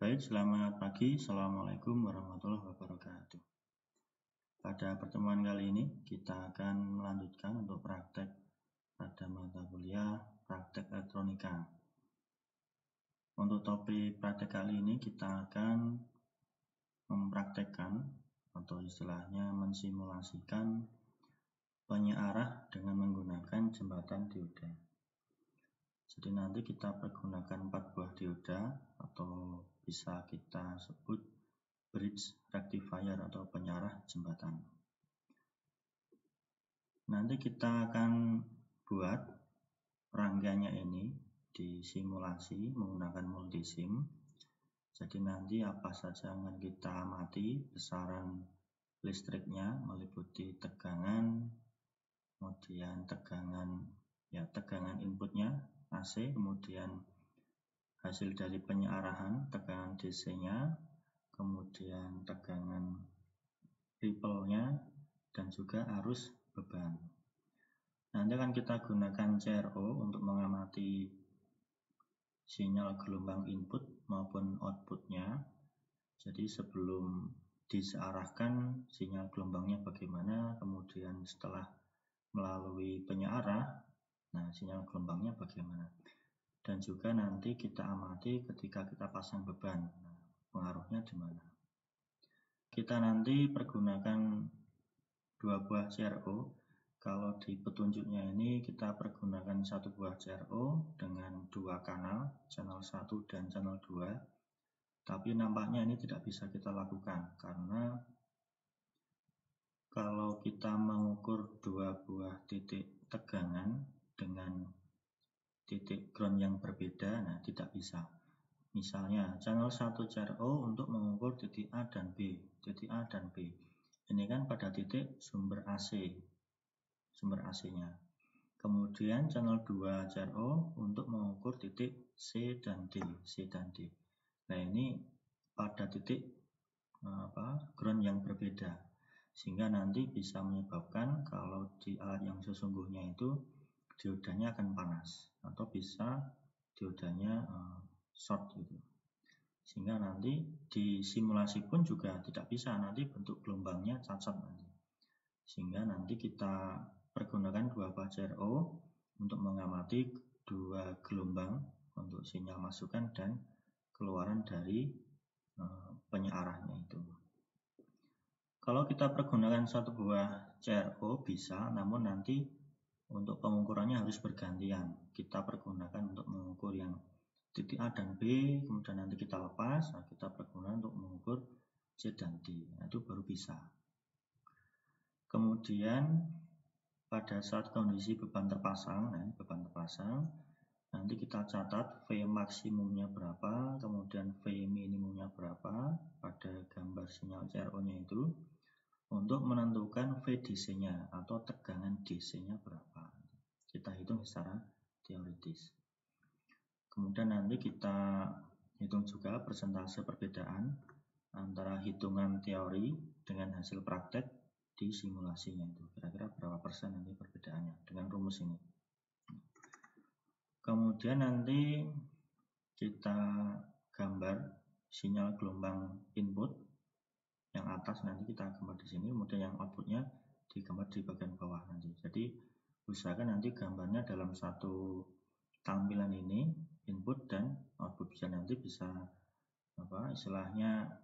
Baik, selamat pagi. Assalamualaikum warahmatullahi wabarakatuh. Pada pertemuan kali ini kita akan melanjutkan untuk praktek pada mata kuliah praktek elektronika. Untuk topik praktek kali ini kita akan mempraktekkan atau istilahnya mensimulasikan penyearah dengan menggunakan jembatan dioda. Jadi nanti kita pergunakan 4 buah dioda atau bisa kita sebut bridge rectifier atau penyarah jembatan. Nanti kita akan buat rangganya ini disimulasi menggunakan multisim. Jadi nanti apa saja yang akan kita amati, besaran listriknya meliputi tegangan, kemudian tegangan inputnya AC, kemudian hasil dari penyearahan tegangan DC-nya, kemudian tegangan ripple-nya, dan juga arus beban. Nanti akan kita gunakan CRO untuk mengamati sinyal gelombang input maupun outputnya. Jadi sebelum disearahkan sinyal gelombangnya bagaimana, kemudian setelah melalui penyearah, nah sinyal gelombangnya bagaimana. Dan juga nanti kita amati ketika kita pasang beban, nah, pengaruhnya di mana. Kita nanti pergunakan 2 buah CRO. Kalau di petunjuknya ini kita pergunakan 1 buah CRO dengan 2 kanal, channel 1 dan channel 2. Tapi nampaknya ini tidak bisa kita lakukan karena kalau kita mengukur 2 buah titik tegangan dengan titik ground yang berbeda, nah tidak bisa. Misalnya channel 1 CRO untuk mengukur titik A dan B, titik A dan B. Ini kan pada titik sumber AC-nya. Kemudian channel 2 CRO untuk mengukur titik C dan D. Nah ini pada titik ground yang berbeda, sehingga nanti bisa menyebabkan kalau di alat yang sesungguhnya itu diodanya akan panas atau bisa diodanya short gitu. Sehingga nanti di simulasi pun juga tidak bisa, nanti bentuk gelombangnya cacat nanti. Sehingga nanti kita pergunakan 2 buah CRO untuk mengamati 2 gelombang untuk sinyal masukan dan keluaran dari penyearahnya itu. Kalau kita pergunakan 1 buah CRO bisa, namun nanti untuk pengukurannya harus bergantian. Kita pergunakan untuk mengukur yang titik A dan B, kemudian nanti kita lepas, nah kita pergunakan untuk mengukur C dan D. Nah, itu baru bisa. Kemudian pada saat kondisi beban terpasang, nah ini beban terpasang, nanti kita catat V maksimumnya berapa, kemudian V minimumnya berapa pada gambar sinyal CRO-nya itu, untuk menentukan VDC-nya atau tegangan DC-nya berapa. Kita hitung secara teoritis. Kemudian nanti kita hitung juga persentase perbedaan antara hitungan teori dengan hasil praktek di simulasinya itu. Kira-kira berapa persen nanti perbedaannya dengan rumus ini. Kemudian nanti kita gambar sinyal gelombang input. Yang atas nanti kita gambar di sini, kemudian yang outputnya digambar di bagian bawah nanti. Jadi usahakan nanti gambarnya dalam satu tampilan ini, input dan output, bisa nanti bisa istilahnya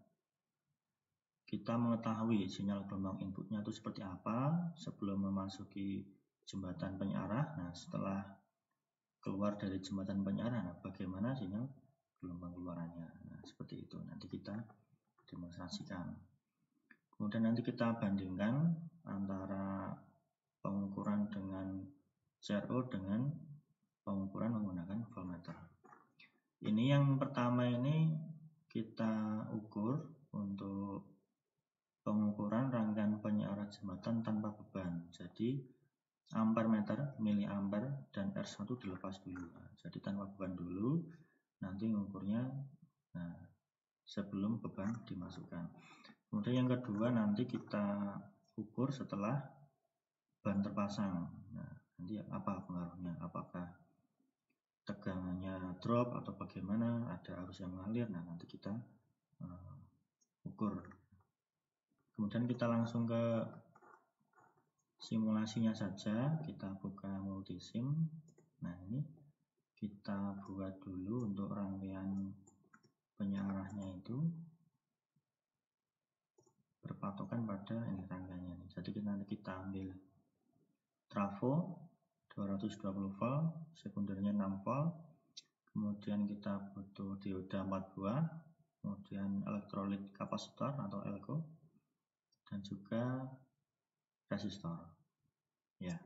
kita mengetahui sinyal gelombang inputnya itu seperti apa sebelum memasuki jembatan penyearah. Nah setelah keluar dari jembatan penyearah, nah, bagaimana sinyal gelombang keluarannya. Nah seperti itu nanti kita demonstrasikan. Kemudian nanti kita bandingkan antara pengukuran dengan CRO dengan pengukuran menggunakan voltmeter. Ini yang pertama ini kita ukur untuk pengukuran rangkaian penyearah jembatan tanpa beban. Jadi ampere meter, miliampere, dan R1 dilepas dulu. Nah, jadi tanpa beban dulu, nanti mengukurnya sebelum beban dimasukkan. Kemudian yang kedua nanti kita ukur setelah ban terpasang. Nah, nanti apa pengaruhnya? Apakah tegangannya drop atau bagaimana, ada arus yang mengalir. Nah, nanti kita ukur. Kemudian kita langsung ke simulasinya saja. Kita buka multisim. Nah, ini kita buat dulu untuk rangkaian penyarahnya itu berpatokan pada ini rangkaiannya. Jadi nanti kita ambil trafo 220 volt, sekundernya 6 volt, kemudian kita butuh dioda 4 buah, kemudian elektrolit kapasitor atau elko, dan juga resistor. Ya,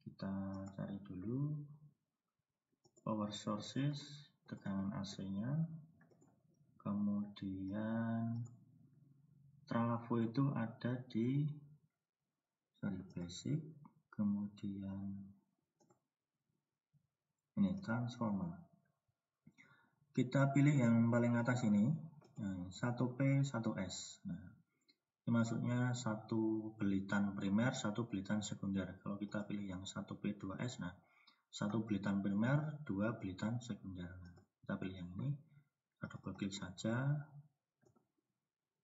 kita cari dulu power sources, tegangan AC-nya, kemudian trafo itu ada di basic, kemudian ini transformer. Kita pilih yang paling atas ini, 1P 1S. Nah, ini maksudnya satu belitan primer, satu belitan sekunder. Kalau kita pilih yang 1P 2S, nah satu belitan primer, dua belitan sekunder. Nah, kita pilih yang ini, kita double klik saja.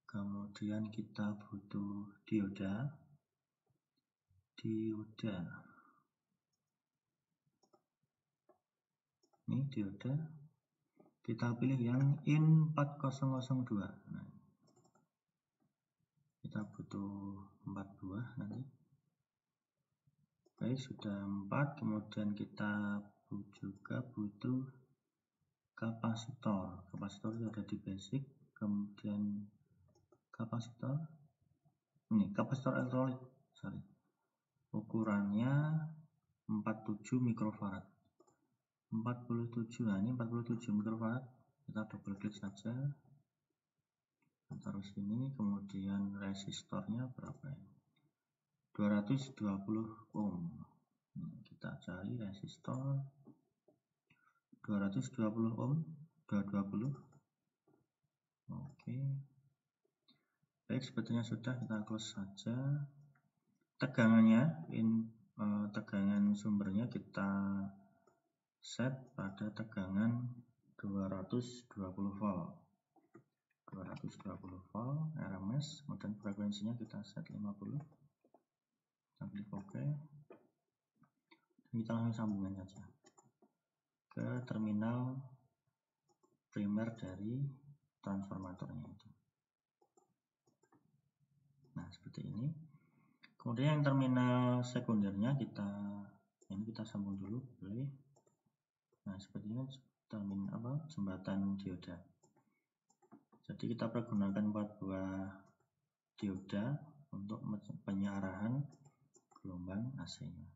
Kemudian kita butuh dioda. Ini dioda. Kita pilih yang IN 4002. Nah, kita butuh 4 buah nanti. Baik, sudah 4. Kemudian kita juga butuh kapasitor. Kapasitor itu ada di basic. Kemudian kapasitor. Ini kapasitor elektrolit. Ukurannya 47 mikrofarad. 47. Nah, ini 47 mikrofarad. Kita double klik saja. Taruh sini, kemudian resistornya berapa ini? 220 ohm. Kita cari resistor 220 ohm, 220. Oke. Baik, sebetulnya sudah, kita close saja. Tegangannya, tegangan sumbernya kita set pada tegangan 220 volt. 220 volt RMS, kemudian frekuensinya kita set 50. Kita klik OK. Dan kita langsung sambungkan saja ke terminal primer dari transformatornya itu. Nah, seperti ini. Kemudian yang terminal sekundernya kita sambung dulu, boleh. Nah, seperti ini terminal jembatan dioda. Jadi kita pergunakan 4 buah dioda untuk penyarahan gelombang AC-nya.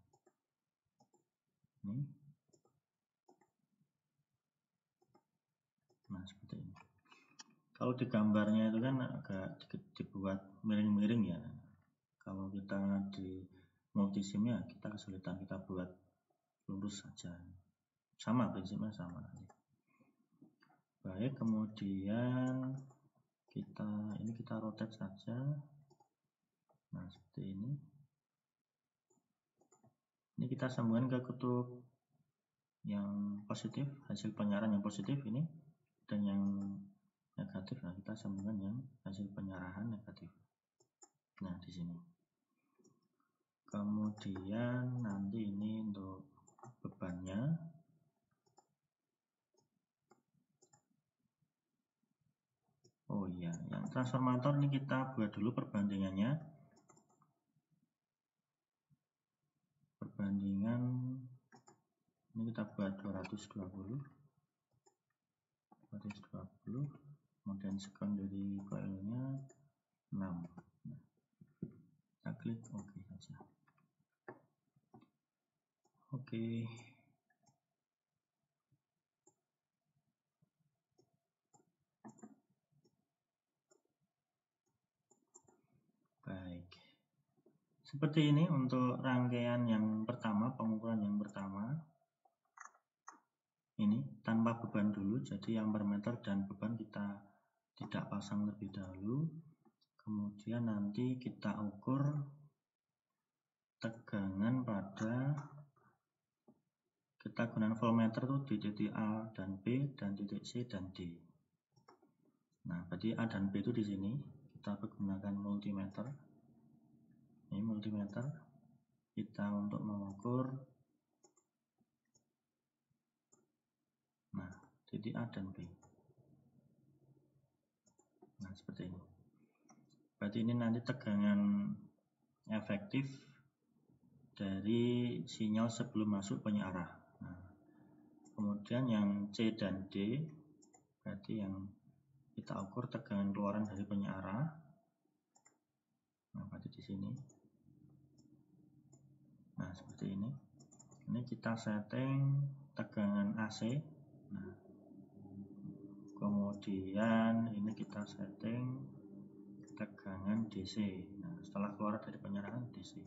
Ini. Nah, seperti ini. Kalau di gambarnya itu kan agak dibuat miring-miring ya. Kalau kita di multisimnya kita kesulitan, kita buat lurus saja. Sama, prinsipnya sama. Baik, kemudian kita rotate saja. Nah, seperti ini. Ini kita sambungkan ke kutub yang positif, hasil penyarahan yang positif ini, dan yang negatif. Nah, kita sambungkan yang hasil penyarahan negatif. Nah, di sini. Kemudian nanti ini untuk bebannya. Oh iya, yang transformator ini kita buat dulu perbandingannya. Perbandingan ini kita buat 220. Kemudian secondary coilnya 6. Kita klik OK saja. Oke. Baik. Seperti ini untuk rangkaian yang pertama, pengukuran yang pertama. Ini tanpa beban dulu, jadi ampermeter dan beban kita tidak pasang terlebih dahulu. Kemudian nanti kita ukur tegangan pada kita gunakan voltmeter tuh di titik A dan B dan titik C dan D. Nah, berarti A dan B itu di sini. Kita menggunakan multimeter. Ini multimeter. Kita untuk mengukur titik A dan B. Nah, seperti ini. Berarti ini nanti tegangan efektif dari sinyal sebelum masuk penyiarah. Nah, kemudian yang C dan D, berarti yang kita ukur tegangan keluaran dari penyiarah. Nah, berarti di sini. Nah, seperti ini. Ini kita setting tegangan AC. Nah, kemudian ini kita setting tegangan DC. Nah, setelah keluar dari penyerahan DC.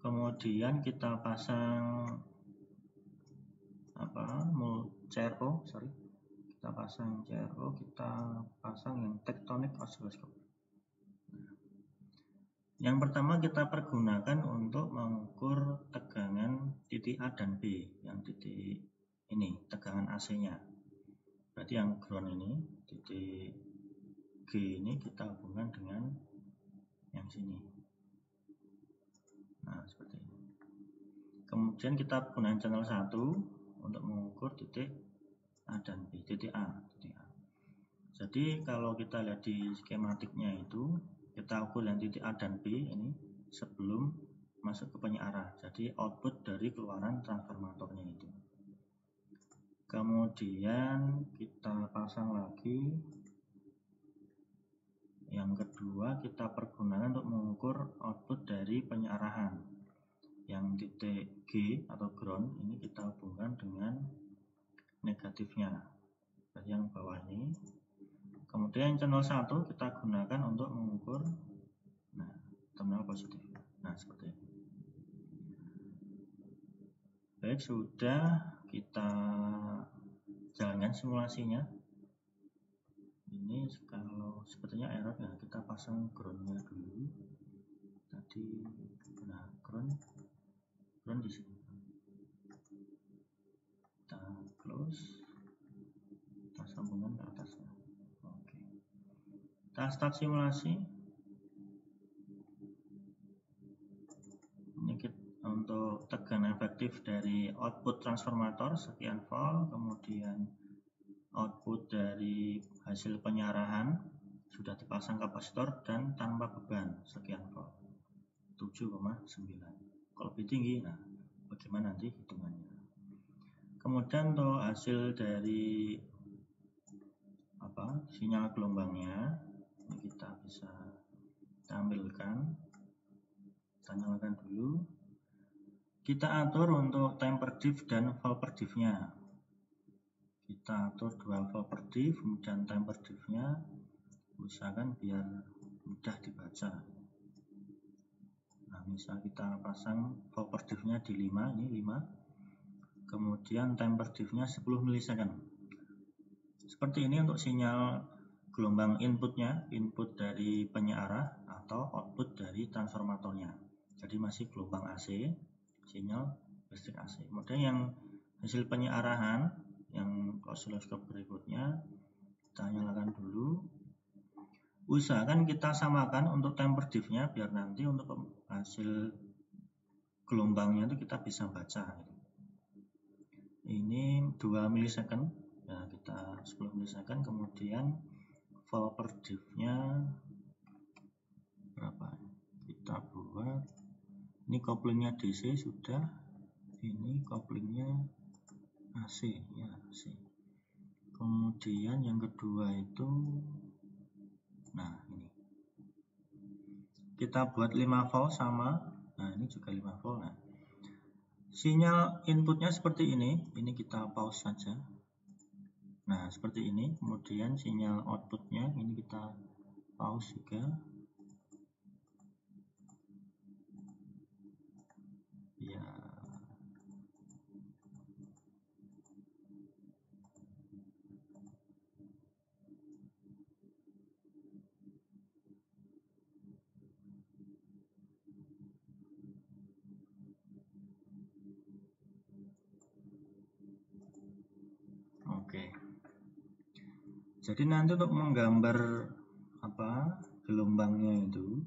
Kemudian kita pasang CRO, kita pasang CRO, kita pasang yang tectonic oscilloscope. Yang pertama kita pergunakan untuk mengukur tegangan titik A dan B, yang titik ini tegangan AC-nya. Berarti yang ground ini, titik G ini kita hubungkan dengan yang sini. Nah, seperti ini. Kemudian kita gunakan channel 1 untuk mengukur titik A dan B, titik A. Jadi kalau kita lihat di skematiknya itu, kita ukur yang titik A dan B ini sebelum masuk ke penyiarah. Jadi output dari keluaran transformatornya itu. Kemudian kita pasang lagi. Yang kedua kita pergunakan untuk mengukur output dari penyiarahan. Yang titik G atau ground ini kita hubungkan dengan negatifnya. Jadi yang bawah ini. Kemudian channel 1 kita gunakan untuk mengukur terminal positif. Nah, seperti ini. Baik, sudah kita jalankan simulasinya. Ini kalau sepertinya error ya, kita pasang groundnya dulu. Tadi ground di sini. Kita close. Kita sambungkan ke atasnya. Oke. Kita start simulasi. Ini untuk tegangan efektif dari output transformator sekian volt, kemudian output dari hasil penyarahan sudah dipasang kapasitor dan tanpa beban sekian volt 7,9. Kalau lebih tinggi, nah bagaimana nanti hitungannya. Kemudian untuk hasil dari sinyal gelombangnya ini kita bisa tampilkan. Kita nyalakan dulu. Kita atur untuk time per diff dan volt per diff-nya. Kita atur 2 volt per diff, kemudian time per diff-nya usahakan biar mudah dibaca. Nah, misal kita pasang volt per diff-nya di 5, ini 5. Kemudian time per diff-nya 10 milisecond. Seperti ini untuk sinyal gelombang inputnya, input dari penyiarah atau output dari transformatornya. Jadi masih gelombang AC, sinyal listrik AC. Kemudian yang hasil penyiarahan, yang oscilloscope berikutnya, kita nyalakan dulu. Usahakan kita samakan untuk time per diff-nya biar nanti untuk hasil gelombangnya itu kita bisa baca. Ini 2 milisecond, ya kita 10 milisecond. Kemudian volt per diff-nya berapa? Kita buat. Ini couplingnya DC sudah. Ini couplingnya AC, ya AC. Kemudian yang kedua itu, nah ini kita buat 5 volt sama. Nah, ini juga 5 volt. Nah, sinyal inputnya seperti ini kita pause saja. Nah, seperti ini. Kemudian sinyal outputnya ini kita pause juga. Ya. Jadi nanti untuk menggambar gelombangnya itu,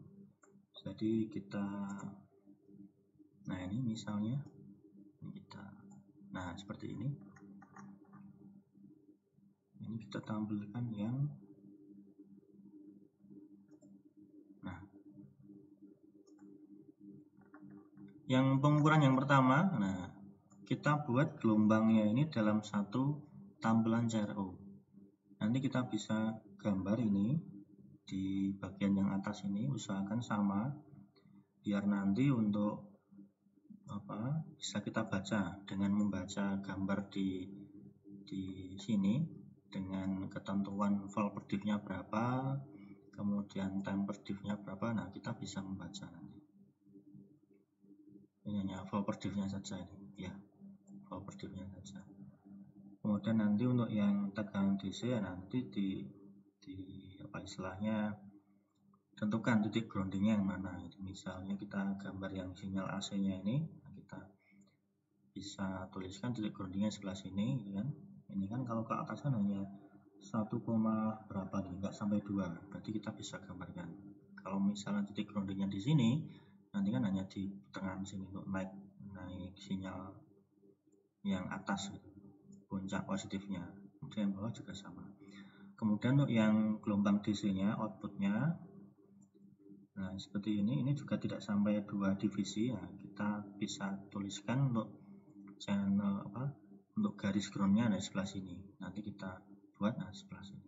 jadi kita, nah ini misalnya nah seperti ini kita tampilkan yang pengukuran yang pertama. Nah, kita buat gelombangnya ini dalam satu tampilan CRO. Nanti kita bisa gambar ini di bagian yang atas ini, usahakan sama biar nanti untuk bisa kita baca dengan membaca gambar di sini dengan ketentuan volt per diff-nya berapa, kemudian time per diff-nya berapa. Nah, kita bisa membaca nanti. Ini hanya volt per diff-nya saja ini, ya, volt per diff-nya saja. Kemudian nanti untuk yang tegangan DC ya nanti di istilahnya tentukan titik groundingnya yang mana. Misalnya kita gambar yang sinyal AC-nya ini, kita bisa tuliskan titik groundingnya sebelah sini, gitu kan. Ini kan kalau ke atas kan hanya 1, berapa nih, nggak sampai 2, berarti kita bisa gambarkan. Kalau misalnya titik groundingnya di sini, nanti kan hanya di tengah sini untuk naik sinyal yang atas, gitu, puncak positifnya. Kemudian bawah juga sama. Kemudian untuk yang gelombang DC-nya, outputnya, nah seperti ini juga tidak sampai 2 divisi. Nah, kita bisa tuliskan untuk channel untuk garis groundnya di sebelah sini. Nanti kita buat sebelah sini.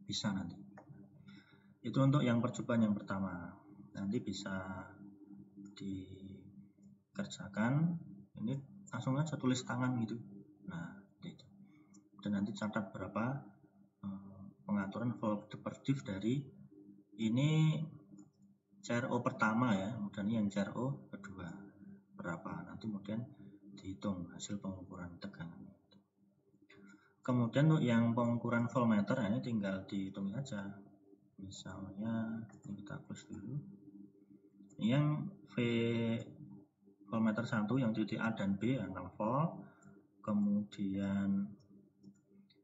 Bisa nanti. Itu untuk yang percobaan yang pertama. Nanti bisa dikerjakan. Ini langsung aja tulis tangan gitu. Nah, itu. Dan nanti catat berapa pengaturan volt per diff dari ini CRO pertama ya, kemudian yang CRO kedua berapa, nanti kemudian dihitung hasil pengukuran tegangan. Kemudian untuk yang pengukuran voltmeter, ini tinggal dihitung saja. Misalnya ini kita close dulu. Yang V voltmeter 1 yang titik A dan B 6 volt. Kemudian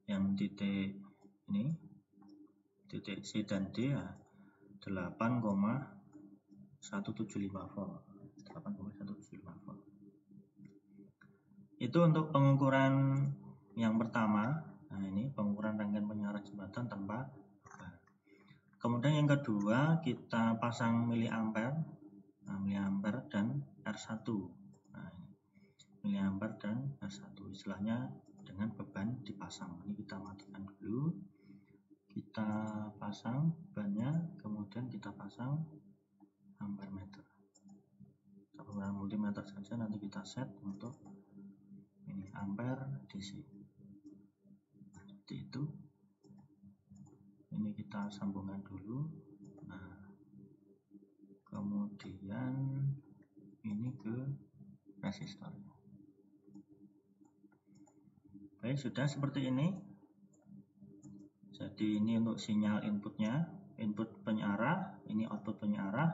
yang titik ini titik C dan D 8,175 volt. 8,175 volt. Itu untuk pengukuran yang pertama. Nah, ini pengukuran rangkaian penyiaran jembatan tanpa beban. Kemudian yang kedua kita pasang miliampere, miliampere dan R1. Nah, ini miliampere dan R1 istilahnya dengan beban dipasang. Ini kita matikan dulu. Kita pasang bebannya, kemudian kita pasang ampere meter. Kita penggunaan multimeter saja, nanti kita set untuk ini ampere DC. Seperti itu. Ini kita sambungkan dulu. Nah, kemudian ini ke resistornya. Baik, sudah seperti ini. Jadi ini untuk sinyal inputnya, input penyiarah, ini output penyiarah,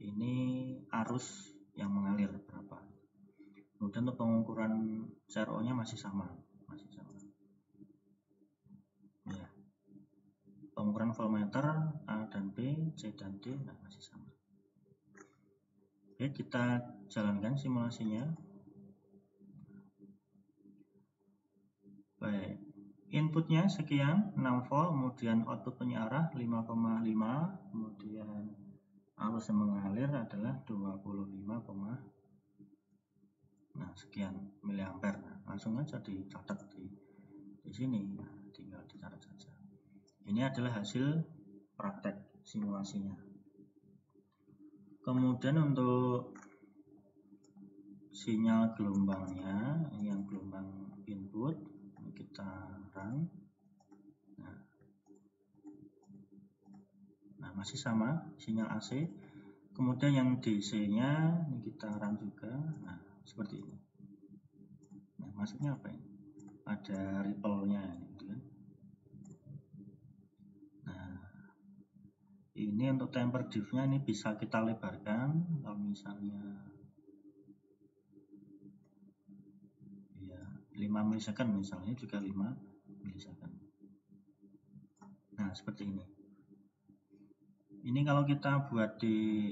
ini arus yang mengalir berapa. Kemudian untuk pengukuran CRO-nya masih sama. Ya. Pengukuran voltmeter A dan B, C dan D, masih sama. Oke, kita jalankan simulasinya. Baik, inputnya sekian 6 volt, kemudian output penyiarah 5,5, kemudian arus yang mengalir adalah 25, sekian miliampere. Langsung aja dicatat di sini, tinggal dicatat saja. Ini adalah hasil praktek simulasinya. Kemudian untuk sinyal gelombangnya, yang gelombang input kita run. Nah, masih sama sinyal AC. Kemudian yang DC-nya ini kita run juga. Nah, seperti ini. Nah, maksudnya apa ini? Ada ripple-nya gitu kan. Nah, ini untuk time per diff-nya ini bisa kita lebarkan. Kalau misalnya 5 milisecond misalnya, juga 5 milisecond. Nah, seperti ini. Ini kalau kita buat di,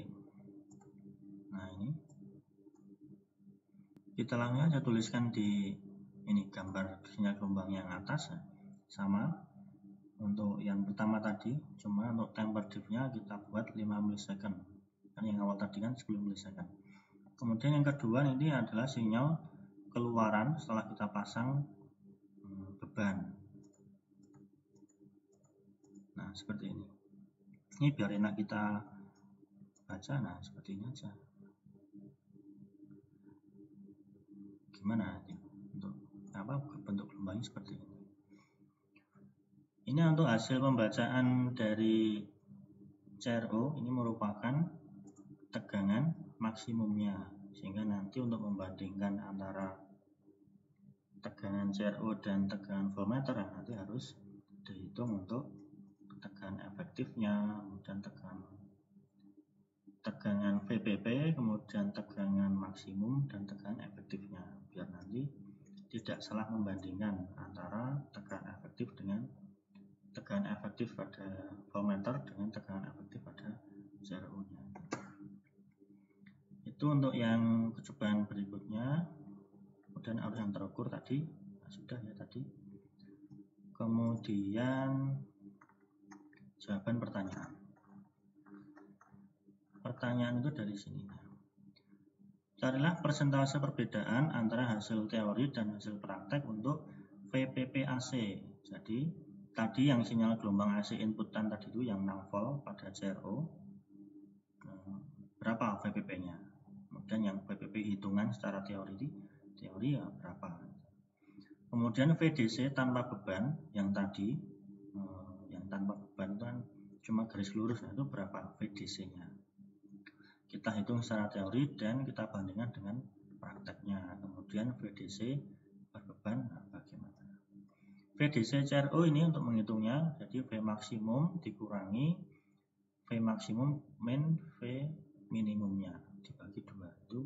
nah ini, kita langsung aja tuliskan di ini gambar sinyal gelombang yang atas, sama untuk yang pertama tadi, cuma untuk temper diff-nya kita buat 5 millisecond. Kan yang awal tadi kan 10 millisecond. Kemudian yang kedua ini adalah sinyal keluaran setelah kita pasang beban. Nah, seperti ini. Ini biar enak kita baca, nah seperti ini aja. Gimana untuk apa bentuk gelombangnya seperti ini. Ini untuk hasil pembacaan dari CRO, ini merupakan tegangan maksimumnya, sehingga nanti untuk membandingkan antara tegangan CRO dan tegangan voltmeter nanti harus dihitung untuk tegangan efektifnya, kemudian tegangan VPP, kemudian tegangan maksimum dan tegangan efektifnya, biar nanti tidak salah membandingkan antara tegangan efektif dengan tegangan efektif pada voltmeter dengan tegangan efektif pada CRO-nya. Itu untuk yang percobaan berikutnya. Kemudian arus yang terukur tadi, nah, sudah ya tadi. Kemudian jawaban pertanyaan. Pertanyaan itu dari sini. Carilah persentase perbedaan antara hasil teori dan hasil praktek untuk VPP AC. Jadi tadi yang sinyal gelombang AC inputan tadi itu yang 6 volt pada CRO, berapa VPP-nya? Kemudian yang VPP hitungan secara teori ya berapa? Kemudian VDC tanpa beban yang tadi, yang tanpa beban itu kan cuma garis lurus, nah itu berapa VDC-nya? Kita hitung secara teori dan kita bandingkan dengan prakteknya. Kemudian VDC berbeban, nah bagaimana? VDC CRO ini untuk menghitungnya, jadi V maksimum dikurangi V maksimum min V minimumnya dibagi 2, itu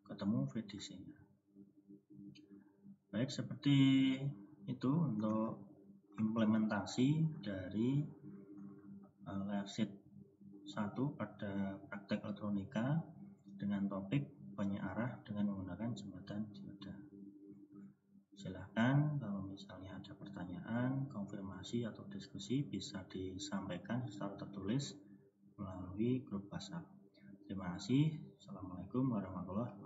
ketemu VDC-nya. Baik, seperti itu untuk implementasi dari live sheet 1 pada praktek elektronika dengan topik penyearah dengan menggunakan jembatan dioda. Silahkan kalau misalnya ada pertanyaan, konfirmasi atau diskusi bisa disampaikan secara tertulis melalui grup WhatsApp. Terima kasih. Assalamualaikum warahmatullahi wabarakatuh.